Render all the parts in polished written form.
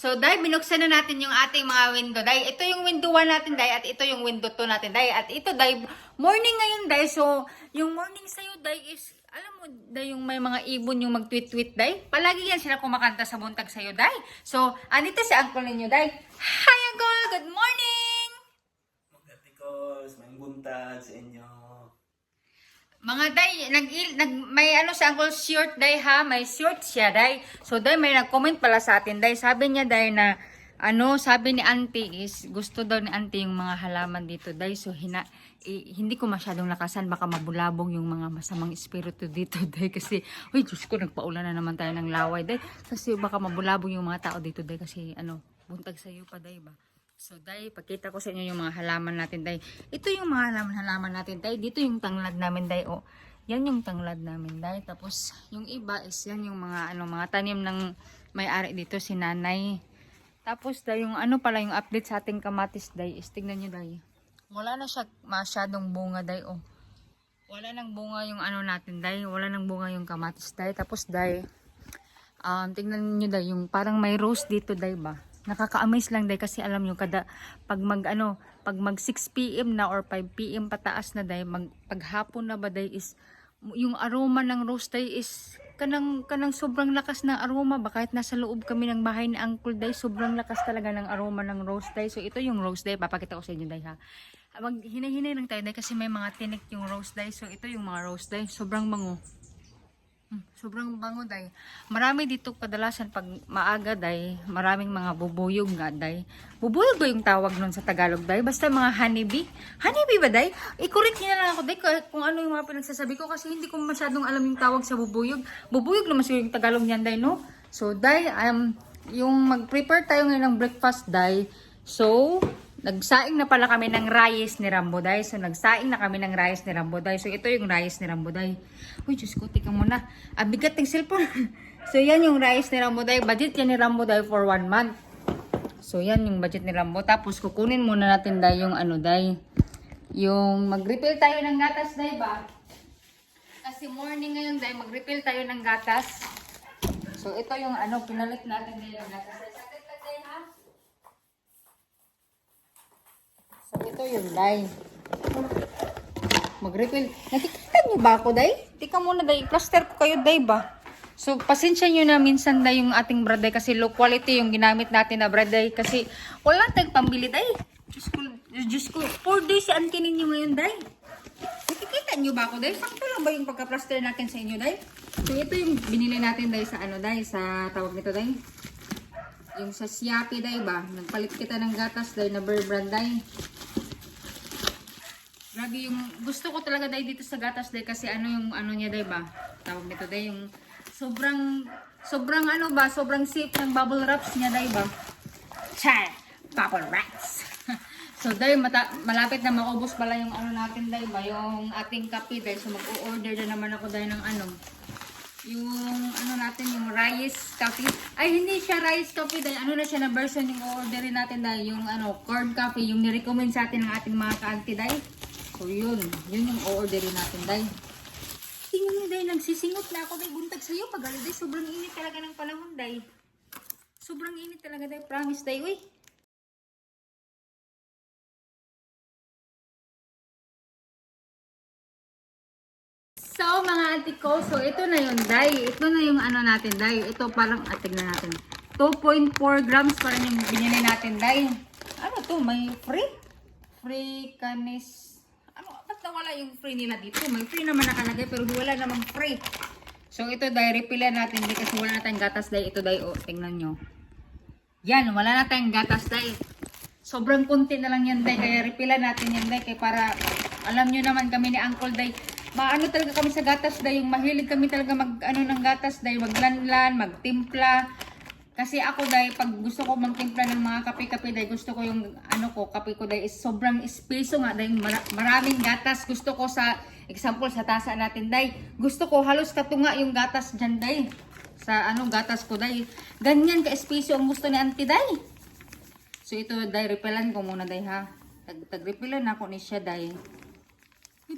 So, day, binuksan na natin yung ating mga window, day. Ito yung window 1 natin, day, at ito yung window 2 natin, day. At ito, day, morning ngayon, day. So, yung morning sa'yo, day, is, alam mo, day, yung may mga ibon yung mag-tweet-tweet, day. Palagi yan sila kumakanta sa buntag sa'yo, day. So, andito si uncle ninyo, day. Hi, uncle! Good morning! Magatikos, may buntag sa inyo. Mga day, may ano si Uncle short day ha, may short siya day. So day may nag-comment pala sa atin day. Sabi niya day na ano, sabi ni Auntie is gusto daw ni Auntie yung mga halaman dito day. So hindi ko masyadong lakasan, baka mabulabog yung mga masamang espiritu dito day kasi uy, Diyos ko, nagpaulan na naman tayo ng laway day. Kasi baka mabulabog yung mga tao dito day kasi ano, buntag sa iyo pa day ba. So, day, pagkita ko sa inyo yung mga halaman natin, day. Ito yung mga halaman natin, day. Dito yung tanglad namin, day. O, yan yung tanglad namin, day. Tapos, yung iba is yan yung mga, mga tanim ng may-ari dito, si nanay. Tapos, day, yung ano pala, yung update sa ating kamatis, day, is tignan nyo, day. Wala na siya masyadong bunga, day, o. Wala nang bunga yung ano natin, day. Wala nang bunga yung kamatis, day. Tapos, day, tignan nyo, day, yung parang may rose dito, day, ba? Nakaka-amaze lang day kasi alam nyo pag mag 6 PM na or 5 PM pataas na day, paghapon na ba day is yung aroma ng rose day is kanang sobrang lakas ng aroma ba kahit nasa loob kami ng bahay ni Uncle day, sobrang lakas talaga ng aroma ng rose day. So ito yung rose day, papakita ko sa inyo day ha. Maghinay-hinay lang tayo day kasi may mga tinik yung rose day. So ito yung mga rose day, sobrang bango. Sobrang bango day. Marami dito kadalasan pag maaga day, maraming mga bubuyog nga day. Bubuyog ba yung tawag nun sa Tagalog day? Basta mga honeybee. Honeybee ba day? I-correct niyo na lang ako day kung ano yung mga pinagsasabi ko kasi hindi ko masyadong alam yung tawag sa bubuyog. Bubuyog naman siguro yung Tagalog niyan day, no? So day, yung mag-prepare tayo ngayon ng breakfast day. So, nagsaing na pala kami ng rice ni Ramboday. So, nagsaing na kami ng rice ni Ramboday. So, ito yung rice ni Ramboday. Uy, Diyos ko, tika muna. Bigat ng cellphone. So, yan yung rice ni Ramboday. Budget yan ni Ramboday for 1 month. So, yan yung budget ni Rambo. Tapos, kukunin muna natin day yung ano day. Yung mag-refill tayo ng gatas day ba? Kasi morning ngayon day, mag-refill tayo ng gatas. So, ito yung ano, pinalit natin day ng gatas. So, ito yung day. Mag-refill. Nakikita nyo ba ako, day? Tika muna, day. Plaster ko kayo, day ba? So, pasensya nyo na minsan, day, yung ating bread, day. Kasi low quality yung ginamit natin na bread, day. Kasi wala tayong pambili, day. Diyos ko. 4 days si auntie ninyo ngayon, day. Nakikita nyo ba ako, day? Sakto lang ba yung pagka-plaster natin sa inyo, day? So, ito yung binili natin, day, sa ano, day. Sa tawag nito, day. Yung sa Siapi, day ba? Nagpalit kita ng gatas, day, na Bear Brand, day. Grabe yung gusto ko talaga day dito sa gatas day kasi ano yung ano niya day ba? Tawag nito day yung sobrang ano ba? Sobrang safe ng bubble wraps niya day ba? Char! Bubble wraps! So day malapit na maubos pala yung ano natin day ba? Yung ating kape day. So mag-o-order na naman ako day ng ano. Yung ano natin yung rice coffee. Ay hindi siya rice coffee day. Ano na siya na version yung o-orderin natin day. Yung ano corn coffee. Yung ni-recommend sa atin ng ating mga ka-auntie day. So yun yung o-orderin natin, day. Tingnan mo, day, nagsisingot na ako, day. Buntag sa'yo, pag day, sobrang init talaga ng panahon, day. Sobrang init talaga, day. Promise, day, uy. So, mga auntie ko, so ito na yun, day. Ito na yung ano natin, day. Ito parang, tignan natin. 2.4 grams parang yung binili natin, day. Ano to, may free? Free canis. Wala yung free nila dito. May free naman nakalagay pero wala namang free. So ito day, refilan natin day kasi wala na tayong gatas day. Ito day, oh, tingnan nyo. Yan, wala na tayong gatas day. Sobrang konti na lang yan day. Kaya refilan natin yan day. Kaya para, alam nyo naman kami ni Uncle day. Maano talaga kami sa gatas day. Yung mahilig kami talaga mag-ano ng gatas day. Maglanlan, magtimpla. Kasi ako day, pag gusto ko magtimpla ng mga kape-kape day, gusto ko yung ano ko, kape ko day is sobrang espeso nga day, maraming gatas. Gusto ko sa, example, sa tasa natin day, gusto ko halos katunga yung gatas dyan day. Sa ano, gatas ko day. Ganyan ka-espeso ang gusto ni auntie day. So ito day, repelan ko muna day ha. Tag-repelan ako ni siya day.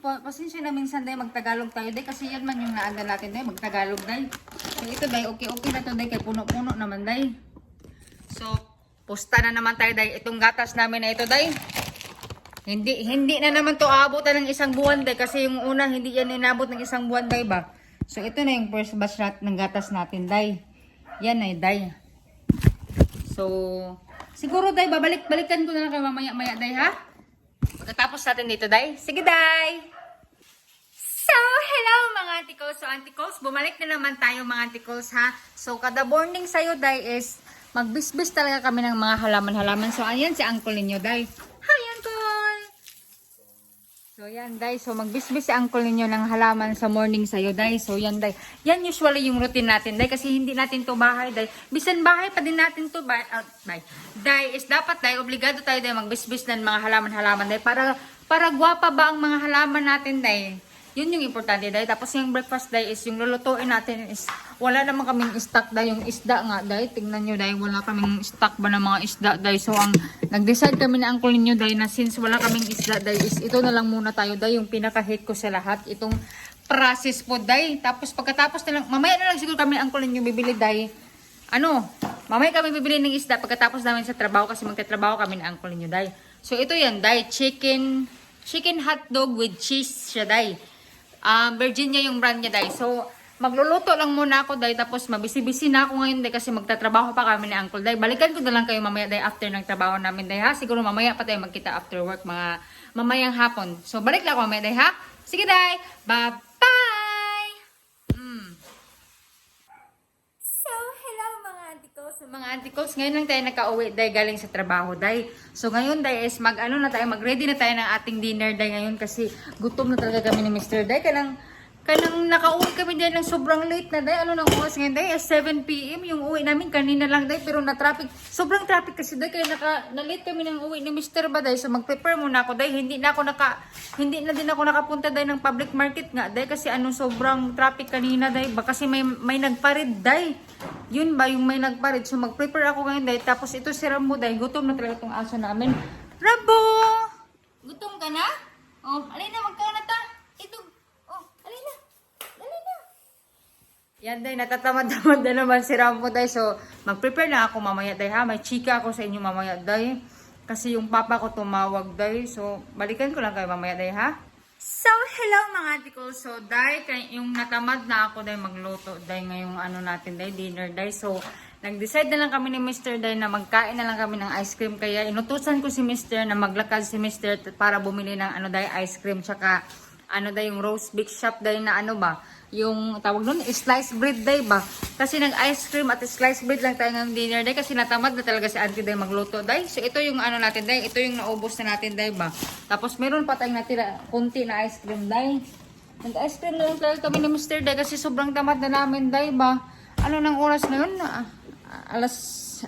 Pasensya na minsan day magtagalog tayo day kasi yan man yung naaga natin day magtagalog day. So ito day okay na to day kay puno-puno naman day. So, pusta na naman tayo, day. Itong gatas namin na ito, day. Hindi na naman to aabutan ng isang buwan, day. Kasi yung una, hindi yan inabot ng isang buwan, day ba? So, ito na yung first batch ng gatas natin, day. Yan ay, day. So, siguro, day, balikan ko na lang kayo mamaya-maya, day, ha? Pagkatapos natin dito, day. Sige, day! So, hello mga antikos. So, antikos, bumalik na naman tayo mga antikos, ha? So, kada morning sa'yo, day, is magbisbis talaga kami ng mga halaman-halaman. So, ayan si uncle ninyo, day. Hi, uncle! So, yan, day. So, magbisbis si uncle ninyo ng halaman sa morning sa'yo, day. So, yan, day. Yan usually yung routine natin, day. Kasi hindi natin to bahay, day. Bisan bahay pa din natin to, day. Is dapat, day, obligado tayo, day, magbisbis ng mga halaman-halaman, day. Para gwapa ba ang mga halaman natin, day. Yun yung importante, day. Tapos yung breakfast, day, is yung lulutuin natin is wala naman kaming stock, day. Yung isda nga, day. Tingnan nyo, day. Wala kaming stock ba ng mga isda, day. So, ang nag-decide kami na uncle ninyo, day, na since wala kaming isda, day, is ito na lang muna tayo, day. Yung pinaka-hate ko sa lahat. Itong process po, day. Tapos, pagkatapos na lang, mamaya na lang siguro kami uncle ninyo bibili, day. Mamaya kami bibili ng isda pagkatapos namin sa trabaho kasi magtatrabaho kami ng uncle ninyo, day. So, ito yan, day. Chicken hotdog with cheese siya, day. Virginia yung brand niya, day. So, magluluto lang muna ako, day. Tapos, mabisi-bisi na ako ngayon, day. Kasi magtatrabaho pa kami ni uncle, day. Balikan ko na lang kayo mamaya, day, after ng trabaho namin, day, ha? Siguro mamaya pa tayo magkita after work, mga mamayang hapon. So, balik lang ako mamaya, day, ha? Sige, day. Bye-bye! So, hello mga antikos. Mga antikos, ngayon lang tayo nakauwi, day, galing sa trabaho, day. So, ngayon, day, is mag-ready na tayo ng ating dinner, day, ngayon kasi gutom na talaga kami ni Mr. Day. Kanang nakauwi kami din ng sobrang late na, day. Ano nang oras ngayon, day? 7 p.m. yung uwi namin kanina lang, day. Pero na-traffic. Sobrang traffic kasi, day. Kaya na-late kami ng uwi ni Mr. ba, day. So, mag-prepare muna ako, day. Hindi na din ako nakapunta, day, ng public market nga, day. Kasi sobrang traffic kanina, day. Ba kasi may nagparid, day. Yun ba, yung may nagparid. So, mag-prepare ako ngayon, day. Tapos, ito si Rambo, day. Gutom na talaga itong aso namin. Rambo! Gutom ka na? Oh, alin na, magkaon na ta. Ito. Oh, alin na. Alin na. Yan, day. Natatamad-tamad na naman si Rambo, day. So, mag-prepare na ako mamaya, day, ha. May chika ako sa inyo mamaya, day. Kasi yung papa ko tumawag, day. So, balikan ko lang kayo mamaya, day, ha. So, hello mga atikol. So, day, yung natamad na ako, day, magluto, day, ngayong natin, day, dinner, day. So, nag-decide na lang kami ni Mr. Day na magkain na lang kami ng ice cream. Kaya, inutusan ko si Mr. na maglakad si Mr. para bumili ng, day, ice cream. Tsaka, day, yung roast beef shop, day, na yung tawag nun, sliced bread, day, ba? Kasi nag-ice cream at sliced bread lang tayo ng dinner, day. Kasi natamad na talaga si auntie, day, magluto, day. So, ito yung natin, day. Ito yung naubos na natin, day, ba? Tapos, meron pa tayong natira, kunti na ice cream, day. Nag-ice cream na lang talaga kami ni Mr. Day kasi sobrang tamad na namin, day, ba? Ano ng oras ngayon? Alas 8?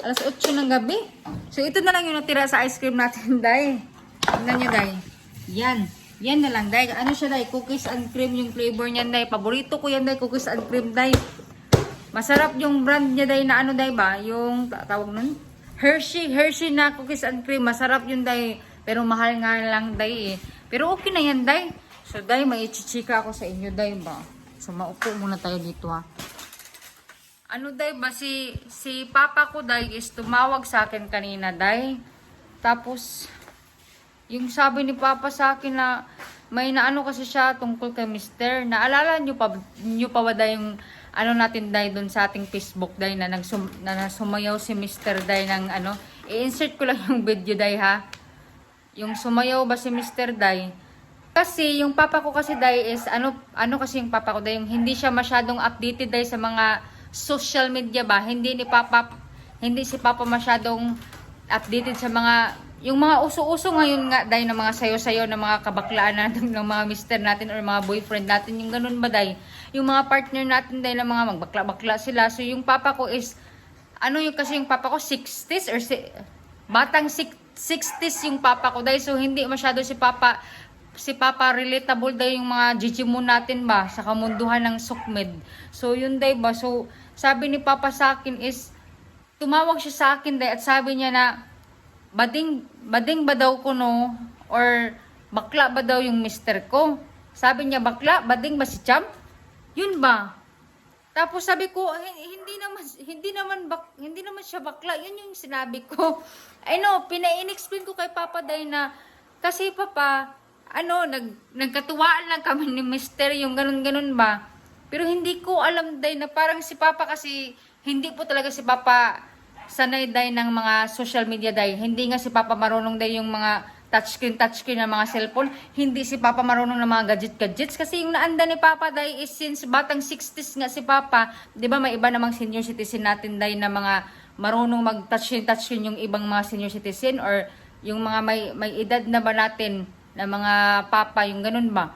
Alas 8 ng gabi. So, ito na lang yung natira sa ice cream natin, day. Tingnan nyo, day. Yan na lang, day. Ano siya, day? Cookies and cream yung flavor niyan, day. Paborito ko yan, day. Cookies and cream, day. Masarap yung brand niya, day, na day, ba? Yung, tawag nun? Hershey na cookies and cream. Masarap yun, day. Pero mahal nga lang, day, eh. Pero okay na yan, day. So, day, may ichichika ako sa inyo, day, ba? So, maupo muna tayo dito, ha. Day, ba? Si papa ko, day, is tumawag sa akin kanina, day. Tapos, yung sabi ni Papa sa akin na may kasi siya tungkol kay Mr. Naalala nyo pa ba day yung natin day doon sa ating Facebook day na sumayaw si Mr. day ng i-insert ko lang yung video day, ha. Yung sumayaw ba si Mr. day? Kasi yung papa ko kasi day is kasi yung papa ko day yung hindi siya masyadong updated day sa mga social media ba. Hindi si Papa masyadong updated sa yung mga uso-uso ngayon nga, day, ng mga sayo-sayo ng mga kabaklaan natin, ng mga mister natin or mga boyfriend natin, yung ganun ba, day? Yung mga partner natin, day, na mga magbakla-bakla sila. So, yung papa ko is, kasi yung papa ko, 60s or batang 60s yung papa ko, day. So, hindi masyado si papa relatable, day, yung mga jijimon natin ba, sa kamunduhan ng sukmed. So, yun, day, ba? So, sabi ni papa sa akin is, tumawag siya sa akin, day, at sabi niya na, bading ba daw ko, no? Or bakla ba daw yung mister ko? Sabi niya, bakla, bading ba si Champ? Yun ba? Tapos sabi ko, hindi naman siya bakla. Yun yung sinabi ko. I know, pina-inexplain ko kay Papa Day na, kasi Papa, nagkatuwaan lang kami ni Mister, yung ganun-ganun ba. Pero hindi ko alam Day na parang si Papa kasi, hindi po talaga si Papa sanay Day ng mga social media Day. Hindi nga si Papa marunong Day yung mga touchscreen ng mga cellphone. Hindi si Papa marunong ng mga gadgets. Kasi yung naanda ni Papa Day is since batang 60s nga si Papa, di ba may iba namang senior citizen natin Day na mga marunong mag-touchscreen yung ibang mga senior citizen or yung mga may edad na ba natin na mga papa, yung ganun ba?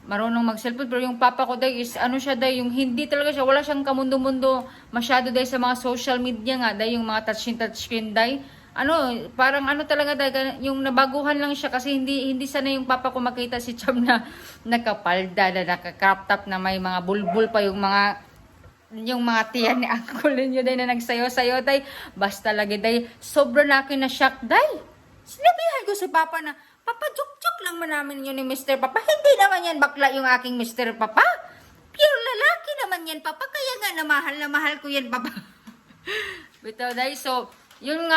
Marunong mag-cellphone. Pero yung papa ko Day is siya Day, yung hindi talaga siya, wala siyang kamundo-mundo masyado Day sa mga social media nga Day, yung mga touchscreen Day. Parang talaga Day, yung nabaguhan lang siya kasi hindi sana yung papa ko makita si Cham na nakapalda, na naka-crop top na may mga bulbul pa yung mga tiyan ni Uncle ninyo Day na nagsayo-sayo Day. Basta lagi Day, sobra na akin na shock Day. Sinabihan ko si Papa na, Papa, joke-joke lang man namin yun ni Mr. Papa. Hindi naman yan bakla yung aking Mr. Papa. Pure lalaki naman yan, Papa. Kaya nga na mahal ko yan, Papa. Bito, Day. So, yun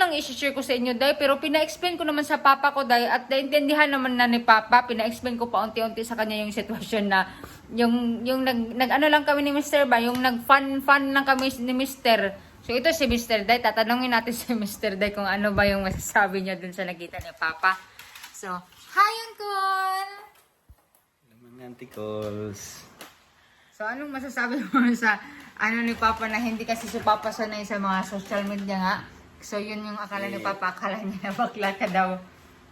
lang i-share ko sa inyo, Day. Pero pina-explain ko naman sa Papa ko, Day. At naintindihan naman na ni Papa. Pina-explain ko pa unti-unti sa kanya yung sitwasyon na yung nag-ano lang kami ni Mr. ba? Yung nag-fun lang kami ni Mr. So, ito si Mr. Day. Tatanungin natin si Mr. Day kung ano ba yung masasabi niya dun sa nakita ni Papa. So, hi, Uncle! Naman antikos. So, anong masasabi mo sa ni Papa na hindi kasi si Papa sanay sa mga social media nga? So, yun yung akala ni Papa. Akala niya na bakla ka daw.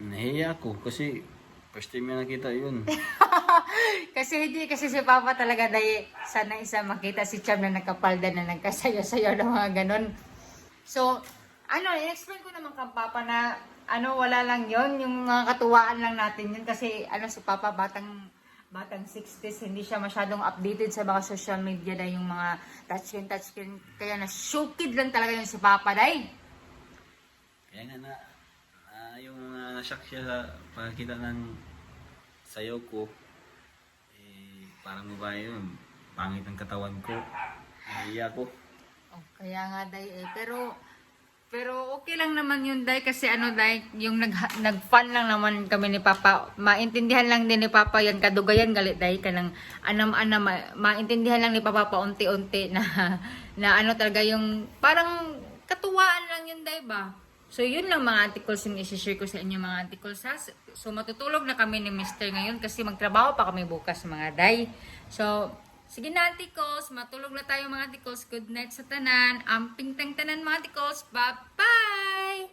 Nahiya ako kasi first time na nakita yun. Kasi hindi kasi si Papa talaga dahil sanay sa makita si Cham na nakapalda na nagkasayo-sayo ng mga ganon. So, i-explain ko naman kay Papa na wala lang yon, yung mga katuwaan lang natin yun kasi si Papa batang 60s, hindi siya masyadong updated sa mga social media dahil yung mga touchscreen kaya na showkid lang talaga yun si Papa dahil. Kaya nga yung na-shock siya sa pagkakita ng sayaw ko. Parang babae yun. Pangit ang katawan ko. Nahiya ko. Oh, kaya nga Day pero okay lang naman yun Day kasi Day, yung nag-fun lang naman kami ni Papa. Maintindihan lang din ni Papa yan kadugayan galit Day kanang maintindihan lang ni Papa paunti-unti na talaga yung parang katuwaan lang yun Day ba. So, yun lang mga articles yung isi-share ko sa inyo mga articles ha. So, matutulog na kami ni Mr. ngayon kasi magtrabaho pa kami bukas mga Day. So, sige na articles, matulog na tayo mga articles. Good night sa tanan. Amping tang tanan mga articles. Bye-bye!